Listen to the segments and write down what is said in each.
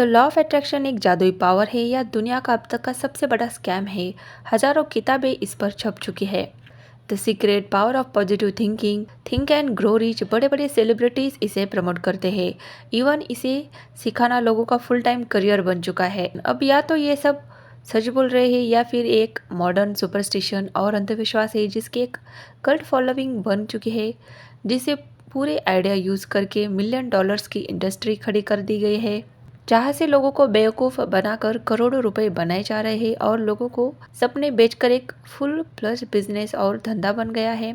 तो law of attraction एक जादुई पावर है या दुनिया का अब तक का सबसे बड़ा स्कैम है। हजारों किताबें इस पर छप चुकी है। The secret power of positive thinking, think and grow rich, बड़े बड़े सेलिब्रिटीज इसे प्रमोट करते हैं। इवन इसे सिखाना लोगों का फुल टाइम करियर बन चुका है। अब या तो ये सब सच बोल रहे हैं या फिर एक मॉडर्न सुपरस्टिशन और अंधविश्वास है जिसकी एक कल्ट फॉलोइंग बन चुकी है, जिसे पूरे आइडिया यूज करके मिलियन डॉलर्स की इंडस्ट्री खड़ी कर दी गई है, जहाँ से लोगों को बेवकूफ़ बनाकर करोड़ों रुपए बनाए जा रहे हैं और लोगों को सपने बेचकर एक फुल प्लस बिजनेस और धंधा बन गया है।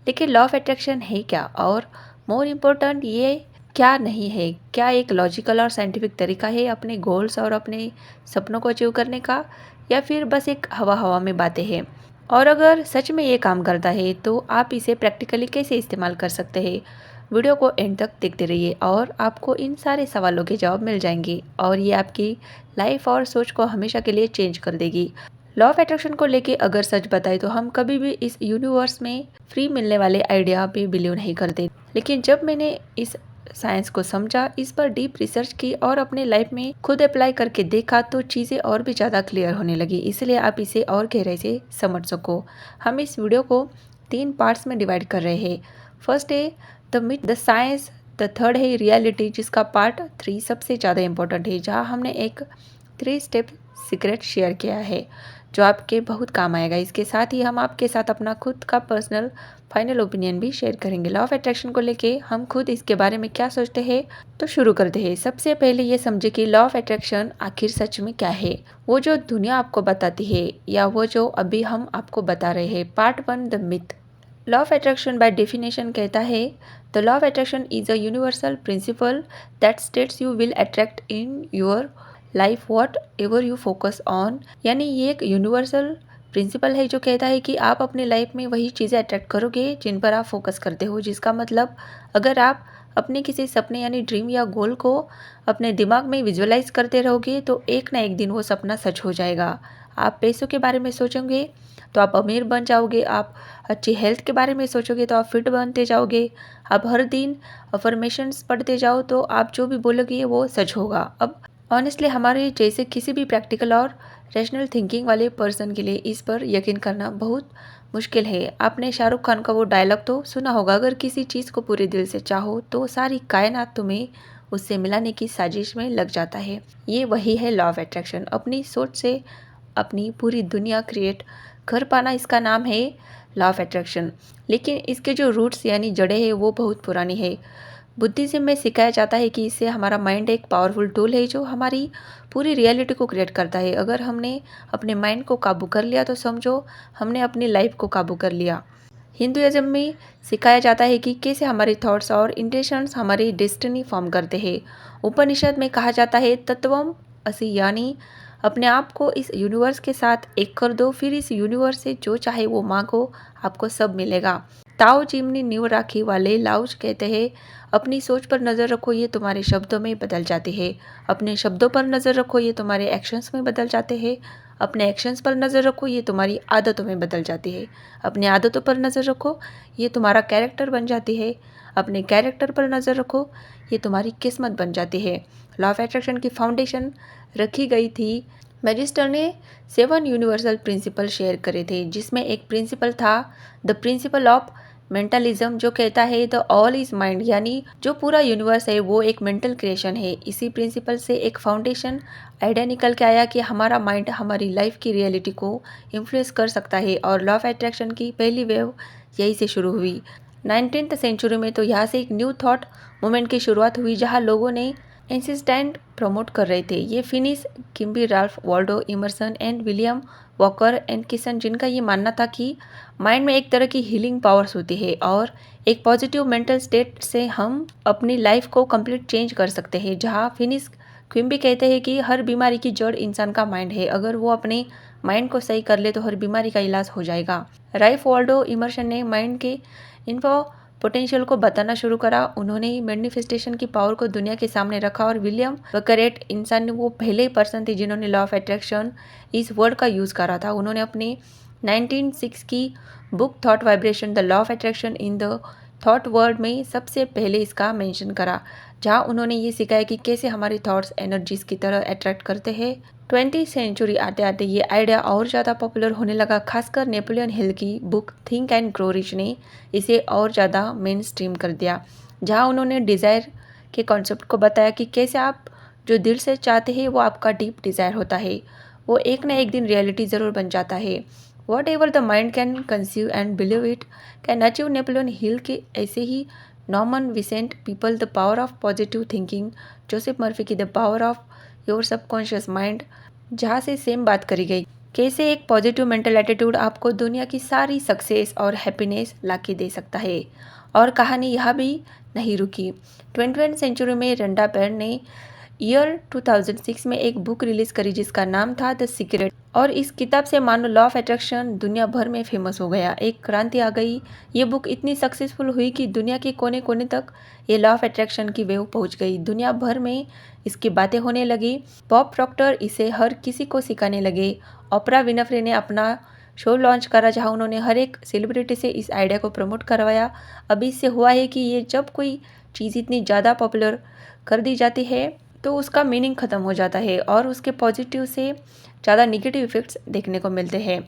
लेकिन लॉ ऑफ अट्रैक्शन है क्या, और मोर इम्पोर्टेंट ये क्या नहीं है? क्या एक लॉजिकल और साइंटिफिक तरीका है अपने गोल्स और अपने सपनों को अचीव करने का, या फिर बस एक हवा हवा में बातें हैं? और अगर सच में ये काम करता है तो आप इसे प्रैक्टिकली कैसे इस्तेमाल कर सकते हैं? वीडियो को एंड तक देखते रहिए और आपको इन सारे सवालों के जवाब मिल जाएंगे और ये आपकी लाइफ और सोच को हमेशा के लिए चेंज कर देगी। लॉ ऑफ अट्रैक्शन को लेके अगर सच बताए तो हम कभी भी इस यूनिवर्स में फ्री मिलने वाले आइडिया पे बिलीव नहीं करते। लेकिन जब मैंने इस साइंस को समझा, इस पर डीप रिसर्च की और अपने लाइफ में खुद अप्लाई करके देखा तो चीज़ें और भी ज़्यादा क्लियर होने लगी। इसलिए आप इसे और गहराई से समझ सको, हम इस वीडियो को 3 पार्ट्स में डिवाइड कर रहे हैं। फर्स्ट है the myth, the science, the third है रियलिटी, जिसका पार्ट 3 सबसे ज़्यादा इम्पोर्टेंट है, जहाँ हमने एक 3 स्टेप सीक्रेट शेयर किया है जो आपके बहुत काम आएगा। इसके साथ ही हम आपके साथ अपना खुद का पर्सनल फाइनल ओपिनियन भी शेयर करेंगे। लॉ ऑफ अट्रैक्शन को लेके हम खुद इसके बारे में क्या सोचते हैं, तो शुरू करते हैं। सबसे पहले ये समझे कि लॉ ऑफ अट्रैक्शन आखिर सच में क्या है, वो जो दुनिया आपको बताती है या वो जो अभी हम आपको बता रहे हैं। Part 1, the myth. Law of attraction by definition कहता है the law of attraction is a universal principal that states you will attract in your life what ever you focus on. यानी ये एक यूनिवर्सल प्रिंसिपल है जो कहता है कि आप अपनी लाइफ में वही चीज़ें अट्रैक्ट करोगे जिन पर आप फोकस करते हो। जिसका मतलब अगर आप अपने किसी सपने यानी ड्रीम या गोल को अपने दिमाग में विजुअलाइज करते रहोगे तो एक ना एक दिन वो सपना सच हो जाएगा। आप पैसों के बारे में सोचोगे तो आप अमीर बन जाओगे, आप अच्छी हेल्थ के बारे में सोचोगे तो आप फिट बनते जाओगे, आप हर दिन अफर्मेशंस पढ़ते जाओ तो आप जो भी बोलोगे वो सच होगा। अब ऑनेस्टली हमारे जैसे किसी भी प्रैक्टिकल और रैशनल थिंकिंग वाले पर्सन के लिए इस पर यकीन करना बहुत मुश्किल है। आपने शाहरुख खान का वो डायलॉग तो सुना होगा, अगर किसी चीज़ को पूरे दिल से चाहो तो सारी कायनात तुम्हें उससे मिलाने की साजिश में लग जाता है। ये वही है लॉ ऑफ अट्रैक्शन। अपनी सोच से अपनी पूरी दुनिया क्रिएट कर पाना, इसका नाम है लॉ ऑफ अट्रैक्शन। लेकिन इसके जो रूट्स यानी जड़ें हैं वो बहुत पुरानी है। बुद्धिज्म में सिखाया जाता है कि इससे हमारा माइंड एक पावरफुल टूल है जो हमारी पूरी रियलिटी को क्रिएट करता है। अगर हमने अपने माइंड को काबू कर लिया तो समझो हमने अपनी लाइफ को काबू कर लिया। हिंदुइज्म में सिखाया जाता है कि कैसे हमारे थॉट्स और इंटेंशंस हमारी डेस्टिनी फॉर्म करते हैं। उपनिषद में कहा जाता है तत्वम असि, यानी अपने आप को इस यूनिवर्स के साथ एक कर दो, फिर इस यूनिवर्स से जो चाहे वो मांगो, आपको सब मिलेगा। ताओ चिमनी नींव राखी वाले लाउज कहते हैं अपनी सोच पर नज़र रखो, ये तुम्हारे शब्दों में बदल जाते हैं। अपने शब्दों पर नज़र रखो, ये तुम्हारे एक्शंस में बदल जाते हैं। अपने एक्शंस पर नज़र रखो, ये तुम्हारी आदतों में बदल जाती है। अपनी आदतों पर नज़र रखो, ये तुम्हारा कैरेक्टर बन जाती है। अपने कैरेक्टर पर नज़र रखो, ये तुम्हारी किस्मत बन जाती है। लॉ ऑफ अट्रैक्शन की फाउंडेशन रखी गई थी। मैजिस्टर ने 7 यूनिवर्सल प्रिंसिपल शेयर करे थे, जिसमें एक प्रिंसिपल था द प्रिंसिपल ऑफ मेंटलिज्म, जो कहता है द ऑल इज माइंड, यानी जो पूरा यूनिवर्स है वो एक मेंटल क्रिएशन है। इसी प्रिंसिपल से एक फाउंडेशन आइडिया निकल के आया कि हमारा माइंड हमारी लाइफ की रियलिटी को इन्फ्लुएंस कर सकता है, और लॉ ऑफ अट्रैक्शन की पहली वेव यही से शुरू हुई। 19th सेंचुरी में तो यहाँ से एक न्यू थॉट मूवमेंट की शुरुआत हुई जहाँ लोगों ने इंसिस्टेंट प्रमोट कर रहे थे। ये फिनिश किम्बी Ralph Waldo Emerson and William Walker and किसन, जिनका ये मानना था कि माइंड में एक तरह की हीलिंग पावर्स होती है और एक पॉजिटिव मेंटल स्टेट से हम अपनी लाइफ को कंप्लीट चेंज कर सकते हैं। जहाँ फिनिश क्विम्बी कहते हैं कि हर बीमारी की जड़ इंसान का माइंड है, अगर वो अपने माइंड को सही कर ले तो हर बीमारी का इलाज हो जाएगा। राल्फ वॉल्डो इमर्सन ने माइंड के इन्फो पोटेंशियल को बताना शुरू करा। उन्होंने मैनिफेस्टेशन की पावर को दुनिया के सामने रखा, और विलियम वकरेट इंसान वो पहले पर्सन थे जिन्होंने लॉ ऑफ अट्रैक्शन इस वर्ड का यूज़ करा था। उन्होंने अपने 1906 की book thought vibration the law of attraction in the thought word में सबसे पहले इसका मेंशन करा। जहाँ उन्होंने ये सिखाया कि कैसे हमारे थॉट्स एनर्जीज की तरह अट्रैक्ट करते हैं। 20वीं सेंचुरी आते आते ये आइडिया और ज़्यादा पॉपुलर होने लगा, खासकर नेपोलियन हिल की book think and grow rich ने इसे और ज़्यादा मेन स्ट्रीम कर दिया, जहाँ उन्होंने डिज़ायर के कॉन्सेप्ट को बताया कि कैसे आप जो दिल से चाहते हैं वो आपका डीप डिज़ायर होता है, वो एक ना एक दिन रियलिटी ज़रूर बन जाता है। Whatever the mind can conceive and believe it can achieve. Napoleon Hill के ऐसे ही Norman Vincent Peale the power of positive thinking, Joseph Murphy की the power of your subconscious mind, जहाँ से सेम बात करी गई, कैसे एक पॉजिटिव मेंटल एटीट्यूड आपको दुनिया की सारी सक्सेस और हैप्पीनेस ला के दे सकता है। और कहानी यहाँ भी नहीं रुकी। 21वीं सेंचुरी में रंडा पेर ने ईयर 2006 में एक बुक रिलीज करी जिसका नाम था द सीक्रेट, और इस किताब से मानो लॉ ऑफ अट्रैक्शन दुनिया भर में फेमस हो गया, एक क्रांति आ गई। ये बुक इतनी सक्सेसफुल हुई कि दुनिया के कोने कोने तक ये लॉ ऑफ अट्रैक्शन की वेव पहुंच गई, दुनिया भर में इसकी बातें होने लगी। बॉब प्रॉक्टर इसे हर किसी को सिखाने लगे। ओपरा विनफ्रे ने अपना शो लॉन्च करा जहां उन्होंने हर एक सेलिब्रिटी से इस आइडिया को प्रमोट करवाया। अभी इससे हुआ है कि ये जब कोई चीज़ इतनी ज़्यादा पॉपुलर कर दी जाती है तो उसका मीनिंग ख़त्म हो जाता है और उसके पॉजिटिव से ज़्यादा निगेटिव इफ़ेक्ट्स देखने को मिलते हैं।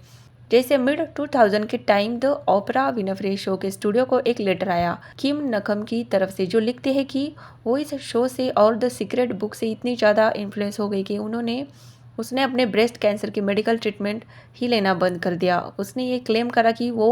जैसे मिड 2000 के time the Oprah Winfrey show के स्टूडियो को एक लेटर आया किम नकम की तरफ से, जो लिखते हैं कि वो इस शो से और द सीक्रेट बुक से इतनी ज़्यादा इन्फ्लुएंस हो गई कि उसने अपने ब्रेस्ट कैंसर की मेडिकल ट्रीटमेंट ही लेना बंद कर दिया। उसने ये क्लेम करा कि वो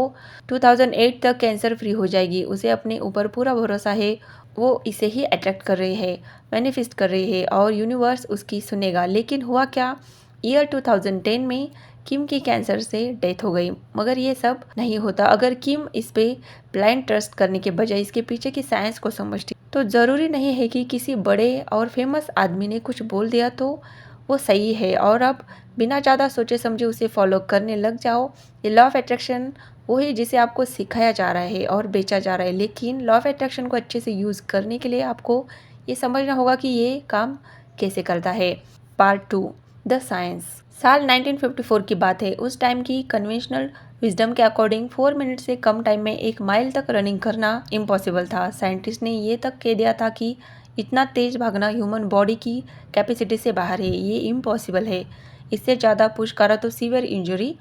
2008 तक कैंसर फ्री हो जाएगी। उसे अपने ऊपर पूरा भरोसा है, वो इसे ही अट्रैक्ट कर रही है, मैनिफेस्ट कर रही है और यूनिवर्स उसकी सुनेगा। लेकिन हुआ क्या, ईयर 2010 में किम की कैंसर से डेथ हो गई। मगर ये सब नहीं होता अगर किम इस पे ब्लाइंड ट्रस्ट करने के बजाय इसके पीछे की साइंस को समझती। तो ज़रूरी नहीं है कि किसी बड़े और फेमस आदमी ने कुछ बोल दिया तो वो सही है और अब बिना ज़्यादा सोचे समझे उसे फॉलो करने लग जाओ। ये लॉ ऑफ अट्रैक्शन वो है जिसे आपको सिखाया जा रहा है और बेचा जा रहा है, लेकिन लॉ ऑफ अट्रैक्शन को अच्छे से यूज़ करने के लिए आपको ये समझना होगा कि ये काम कैसे करता है। Part 2, the science. साल 1954 की बात है। उस टाइम की कन्वेंशनल विजडम के अकॉर्डिंग 4 मिनट से कम टाइम में 1 माइल तक रनिंग करना इम्पॉसिबल था। साइंटिस्ट ने ये तक कह दिया था कि इतना तेज भागना ह्यूमन बॉडी की कैपेसिटी से बाहर है, ये इम्पॉसिबल है। इससे ज़्यादा पुश करा तो सीवियर इंजरी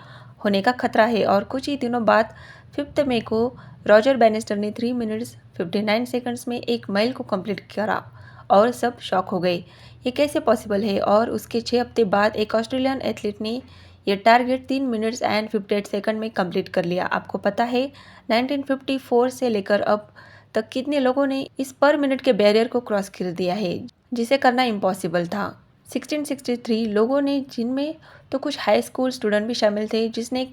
होने का खतरा है। और कुछ ही दिनों बाद 5 मई को रॉजर बैनिस्टर ने 3 मिनट्स 59 सेकंड्स में 1 माइल को कंप्लीट करा और सब शॉक हो गए, ये कैसे पॉसिबल है। और उसके 6 हफ्ते बाद एक ऑस्ट्रेलियन एथलीट ने यह टारगेट 3 मिनट्स एंड 58 सेकंड में कंप्लीट कर लिया। आपको पता है 1954 से लेकर अब तक कितने लोगों ने इस पर मिनट के बैरियर को क्रॉस कर दिया है, जिसे करना इम्पॉसिबल था। 1663 लोगों ने, जिनमें तो कुछ हाई स्कूल स्टूडेंट भी शामिल थे, जिसने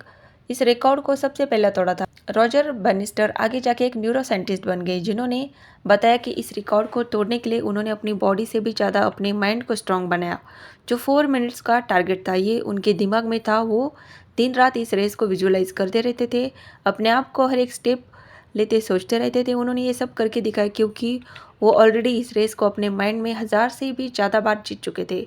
इस रिकॉर्ड को सबसे पहले तोड़ा था। रॉजर बर्निस्टर आगे जाके एक न्यूरो साइंटिस्ट बन गए, जिन्होंने बताया कि इस रिकॉर्ड को तोड़ने के लिए उन्होंने अपनी बॉडी से भी ज़्यादा अपने माइंड को स्ट्रांग बनाया। जो 4 मिनट्स का टारगेट था ये उनके दिमाग में था। वो दिन रात इस रेस को विजुअलाइज करते रहते थे, अपने आप को हर एक स्टेप लेते सोचते रहते थे। उन्होंने ये सब करके दिखाया क्योंकि वो ऑलरेडी इस रेस को अपने माइंड में 1000 से भी ज़्यादा बार जीत चुके थे।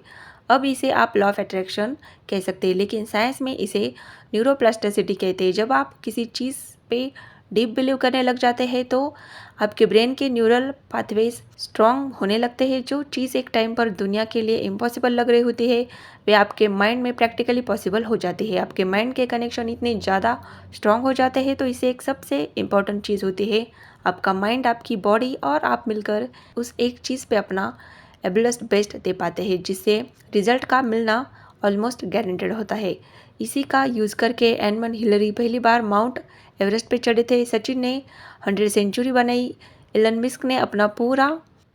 अब इसे आप लॉ ऑफ अट्रैक्शन कह सकते हैं, लेकिन साइंस में इसे न्यूरोप्लास्टिसिटी कहते हैं। जब आप किसी चीज़ पे डीप बिलीव करने लग जाते हैं तो आपके ब्रेन के न्यूरल पाथवेज स्ट्रॉन्ग होने लगते हैं। जो चीज़ एक टाइम पर दुनिया के लिए इम्पॉसिबल लग रही होती है वे आपके माइंड में प्रैक्टिकली पॉसिबल हो जाती है। आपके माइंड के कनेक्शन इतने ज़्यादा स्ट्रॉन्ग हो जाते हैं। तो इसे एक सबसे इम्पॉर्टेंट चीज़ होती है आपका माइंड, आपकी बॉडी और आप मिलकर उस एक चीज़ पे अपना एबलेस्ट बेस्ट दे पाते हैं, जिससे रिजल्ट का मिलना ऑलमोस्ट गारंटेड होता है। इसी का यूज़ करके एडमंड हिलरी पहली बार माउंट एवरेस्ट पे चढ़े थे। सचिन ने 100 सेंचुरी बनाई। एलन मस्क ने अपना पूरा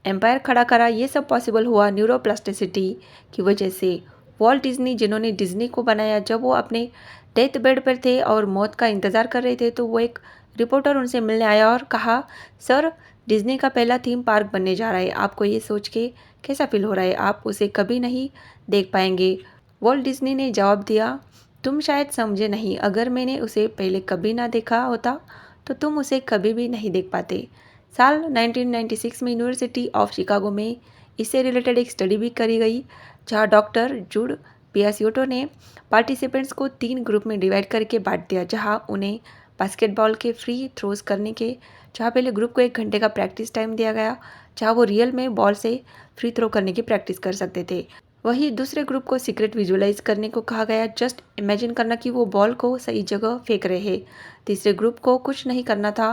एम्पायर खड़ा करा। ये सब पॉसिबल हुआ न्यूरोप्लास्टिसिटी की वजह से। वॉल्ट डिज्नी, जिन्होंने डिज्नी को बनाया, जब वो अपने डेथ बेड पर थे और मौत का इंतज़ार कर रहे थे तो वो एक रिपोर्टर उनसे मिलने आया और कहा, सर डिज्नी का पहला थीम पार्क बनने जा रहा है, आपको ये सोच के कैसा फील हो रहा है? आप उसे कभी नहीं देख पाएंगे। वॉल्ट डिज्नी ने जवाब दिया, तुम शायद समझे नहीं, अगर मैंने उसे पहले कभी ना देखा होता तो तुम उसे कभी भी नहीं देख पाते। साल 1996 में यूनिवर्सिटी ऑफ शिकागो में इससे रिलेटेड एक स्टडी भी करी गई, जहां डॉक्टर जूड पियासियोटो ने पार्टिसिपेंट्स को 3 ग्रुप में डिवाइड करके बांट दिया, जहां उन्हें बास्केटबॉल के फ्री थ्रोज करने के, जहाँ पहले ग्रुप को 1 घंटे का प्रैक्टिस टाइम दिया गया, जहाँ वो रियल में बॉल से फ्री थ्रो करने की प्रैक्टिस कर सकते थे। वहीं दूसरे ग्रुप को सीक्रेट विजुअलाइज करने को कहा गया, जस्ट इमेजिन करना कि वो बॉल को सही जगह फेंक रहे हैं। तीसरे ग्रुप को कुछ नहीं करना था।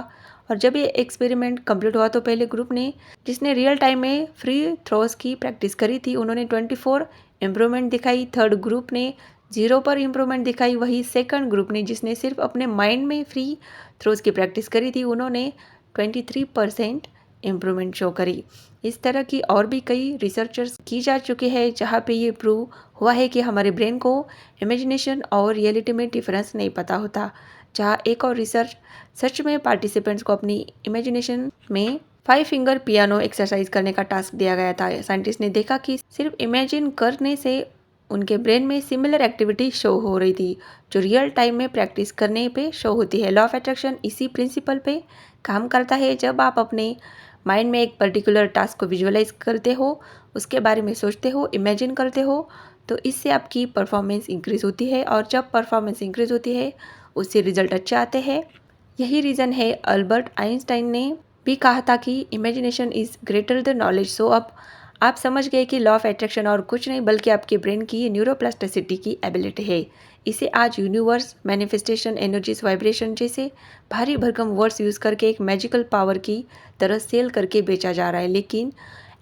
और जब ये एक्सपेरिमेंट कंप्लीट हुआ तो पहले ग्रुप ने, जिसने रियल टाइम में फ्री थ्रोज की प्रैक्टिस करी थी, उन्होंने 24 इम्प्रूवमेंट दिखाई। थर्ड ग्रुप ने 0 पर इम्प्रूवमेंट दिखाई। वही सेकंड ग्रुप ने, जिसने सिर्फ अपने माइंड में फ्री थ्रोज की प्रैक्टिस करी थी, उन्होंने 23% इम्प्रूवमेंट शो करी। इस तरह की और भी कई रिसर्चर्स की जा चुकी है जहाँ पे ये प्रूव हुआ है कि हमारे ब्रेन को इमेजिनेशन और रियलिटी में डिफरेंस नहीं पता होता। जहाँ एक और रिसर्च सच में पार्टिसिपेंट्स को अपनी इमेजिनेशन में 5 फिंगर पियानो एक्सरसाइज करने का टास्क दिया गया था। साइंटिस्ट ने देखा कि सिर्फ इमेजिन करने से उनके ब्रेन में सिमिलर एक्टिविटी शो हो रही थी जो रियल टाइम में प्रैक्टिस करने पे शो होती है। लॉ ऑफ अट्रैक्शन इसी प्रिंसिपल पे काम करता है। जब आप अपने माइंड में एक पर्टिकुलर टास्क को विजुअलाइज करते हो, उसके बारे में सोचते हो, इमेजिन करते हो, तो इससे आपकी परफॉर्मेंस इंक्रीज होती है। और जब परफॉर्मेंस इंक्रीज होती है उससे रिजल्ट अच्छे आते हैं। यही रीज़न है अल्बर्ट आइंस्टाइन ने भी कहा था कि imagination is greater the knowledge. So अब आप समझ गए कि लॉ ऑफ अट्रैक्शन और कुछ नहीं बल्कि आपके ब्रेन की न्यूरोप्लास्टिसिटी की एबिलिटी है। इसे आज यूनिवर्स, मैनिफेस्टेशन, एनर्जीज, वाइब्रेशन जैसे भारी भरकम वर्ड्स यूज़ करके एक मैजिकल पावर की तरह सेल करके बेचा जा रहा है। लेकिन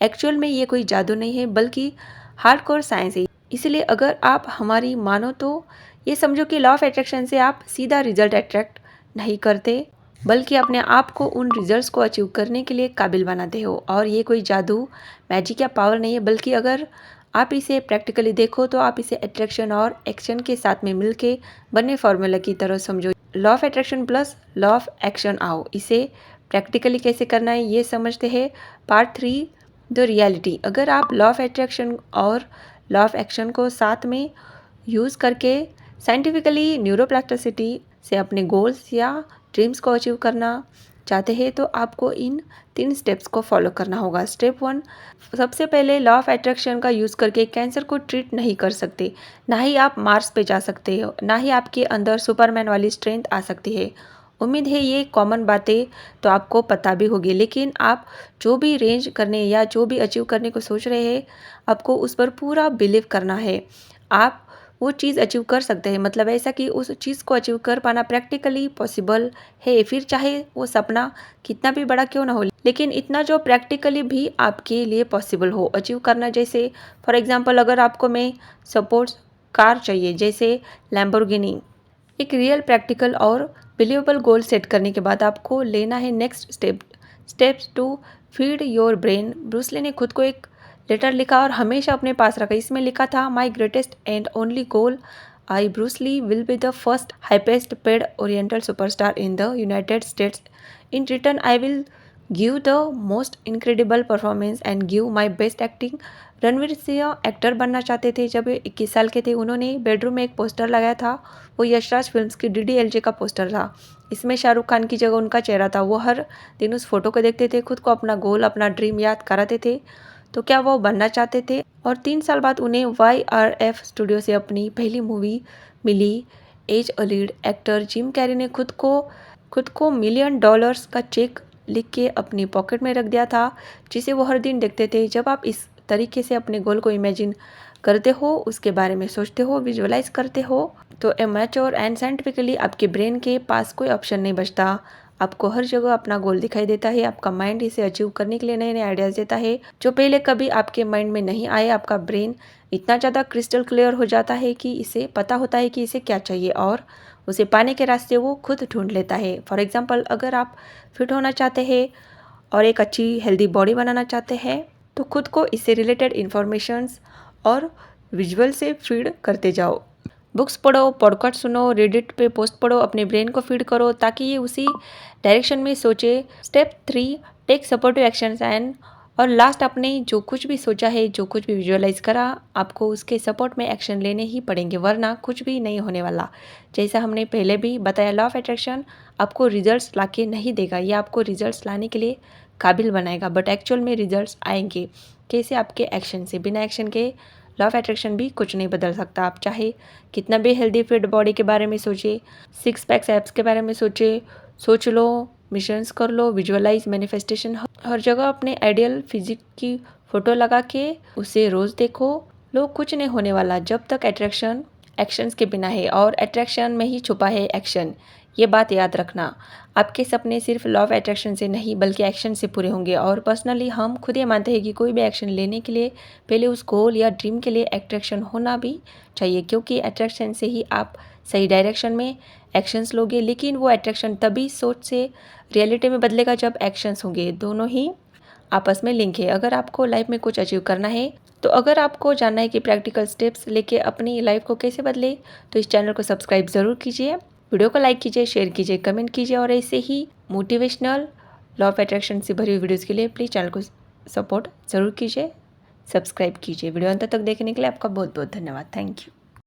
एक्चुअल में ये कोई जादू नहीं है बल्कि हार्डकोर साइंस है। इसलिए अगर आप हमारी मानो तो ये समझो कि लॉ ऑफ अट्रैक्शन से आप सीधा रिजल्ट अट्रैक्ट नहीं करते बल्कि अपने आप को उन रिजल्ट्स को अचीव करने के लिए काबिल बनाते हो। और ये कोई जादू, मैजिक या पावर नहीं है बल्कि अगर आप इसे प्रैक्टिकली देखो तो आप इसे अट्रैक्शन और एक्शन के साथ में मिलके बने फॉर्मूला की तरह समझो। Law of attraction plus law of action आओ। इसे प्रैक्टिकली कैसे करना है ये समझते हैं। Part 3, the reality. अगर आप लॉ ऑफ अट्रैक्शन और लॉ ऑफ एक्शन को साथ में यूज़ करके साइंटिफिकली न्यूरोप्लास्टिसिटी से अपने गोल्स या ड्रीम्स को अचीव करना चाहते हैं तो आपको इन 3 स्टेप्स को फॉलो करना होगा। स्टेप 1, सबसे पहले लॉ ऑफ अट्रैक्शन का यूज़ करके कैंसर को ट्रीट नहीं कर सकते, ना ही आप मार्स पे जा सकते हो, ना ही आपके अंदर सुपरमैन वाली स्ट्रेंथ आ सकती है। उम्मीद है ये कॉमन बातें तो आपको पता भी होगी। लेकिन आप जो भी रेंज करने या जो भी अचीव करने को सोच रहे हैं, आपको उस पर पूरा बिलीव करना है। आप वो चीज़ अचीव कर सकते हैं, मतलब ऐसा कि उस चीज़ को अचीव कर पाना प्रैक्टिकली पॉसिबल है। फिर चाहे वो सपना कितना भी बड़ा क्यों ना हो, लेकिन इतना जो प्रैक्टिकली भी आपके लिए पॉसिबल हो अचीव करना। जैसे फॉर एग्जांपल अगर आपको मैं सपोर्ट्स कार चाहिए जैसे लैम्बोर्गिनी, एक रियल प्रैक्टिकल और बिलीवेबल गोल सेट करने के बाद आपको लेना है next steps to feed your brain. Bruce Lee ने खुद को एक लेटर लिखा और हमेशा अपने पास रखा। इसमें लिखा था, my greatest and only goal, I Bruce Lee will be the first highest paid oriental superstar in the United States. In return I will give the most incredible performance and give my best acting. Ranveer Singh actor बनना चाहते थे। जब 21 साल के थे उन्होंने bedroom में एक पोस्टर लगाया था। वो यशराज फिल्म्स की DDLJ का पोस्टर था। इसमें शाहरुख खान की जगह उनका चेहरा था। वो हर दिन उस फोटो को देखते थे, खुद को अपना गोल, अपना ड्रीम याद कराते थे। तो क्या वो बनना चाहते थे? और 3 साल बाद उन्हें YRF स्टूडियो से अपनी पहली मूवी मिली। As a lead actor Jim Carrey ने खुद को $1 मिलियन का चेक लिख के अपनी पॉकेट में रख दिया था, जिसे वो हर दिन देखते थे। जब आप इस तरीके से अपने गोल को इमेजिन करते हो, उसके बारे में सोचते हो, विजुअलाइज करते हो, तो मैच्योर एंड साइंटिफिकली आपके ब्रेन के पास कोई ऑप्शन नहीं बचता। आपको हर जगह अपना गोल दिखाई देता है। आपका माइंड इसे अचीव करने के लिए नए नए आइडियाज़ देता है जो पहले कभी आपके माइंड में नहीं आए। आपका ब्रेन इतना ज़्यादा क्रिस्टल क्लियर हो जाता है कि इसे पता होता है कि इसे क्या चाहिए और उसे पाने के रास्ते वो खुद ढूंढ लेता है। फॉर एग्जाम्पल, अगर आप फिट होना चाहते हैं और एक अच्छी हेल्दी बॉडी बनाना चाहते हैं तो खुद को इससे रिलेटेड इन्फॉर्मेशंस और विजुअल से फीड करते जाओ। बुक्स पढ़ो, पॉडकास्ट सुनो, रेडिट पे पोस्ट पढ़ो, अपने ब्रेन को फीड करो ताकि ये उसी डायरेक्शन में सोचे। Step 3, take supportive actions and, और लास्ट, आपने जो कुछ भी सोचा है, जो कुछ भी विजुअलाइज करा, आपको उसके सपोर्ट में एक्शन लेने ही पड़ेंगे, वरना कुछ भी नहीं होने वाला। जैसा हमने पहले भी बताया, लॉ ऑफ अट्रैक्शन आपको रिजल्ट्स ला के नहीं देगा, ये आपको रिजल्ट्स लाने के लिए काबिल बनाएगा, बट एक्चुअल में रिजल्ट्स आएंगे कैसे? आपके एक्शन से। बिना एक्शन के लॉ ऑफ अट्रैक्शन भी कुछ नहीं बदल सकता। आप चाहे कितना भी हेल्दी फिट बॉडी के बारे में सोचे, 6 पैक्स एब्स के बारे में सोच लो, मिशंस कर लो, विजुअलाइज मैनिफेस्टेशन। हर जगह अपने आइडियल फिजिक की फ़ोटो लगा के उसे रोज़ देखो। लोग कुछ नहीं होने वाला जब तक अट्रैक्शन एक्शंस के बिना है, और अट्रैक्शन में ही छुपा है एक्शन। ये बात याद रखना। आपके सपने सिर्फ लॉ ऑफ अट्रैक्शन से नहीं बल्कि एक्शन से पूरे होंगे। और पर्सनली हम खुद ये मानते हैं कि कोई भी एक्शन लेने के लिए पहले उस गोल या ड्रीम के लिए अट्रैक्शन होना भी चाहिए, क्योंकि अट्रैक्शन से ही आप सही डायरेक्शन में एक्शंस लोगे। लेकिन वो अट्रैक्शन तभी सोच से रियलिटी में बदलेगा जब एक्शंस होंगे। दोनों ही आपस में लिंक है। अगर आपको लाइफ में कुछ अचीव करना है, तो अगर आपको जानना है कि प्रैक्टिकल स्टेप्स लेके अपनी लाइफ को कैसे बदले, तो इस चैनल को सब्सक्राइब ज़रूर कीजिए, वीडियो को लाइक कीजिए, शेयर कीजिए, कमेंट कीजिए। और ऐसे ही मोटिवेशनल लॉ ऑफ अट्रैक्शन से भरी हुई वीडियोज़ के लिए प्लीज़ चैनल को सपोर्ट ज़रूर कीजिए, सब्सक्राइब कीजिए। वीडियो अंत तक देखने के लिए आपका बहुत बहुत धन्यवाद। Thank you.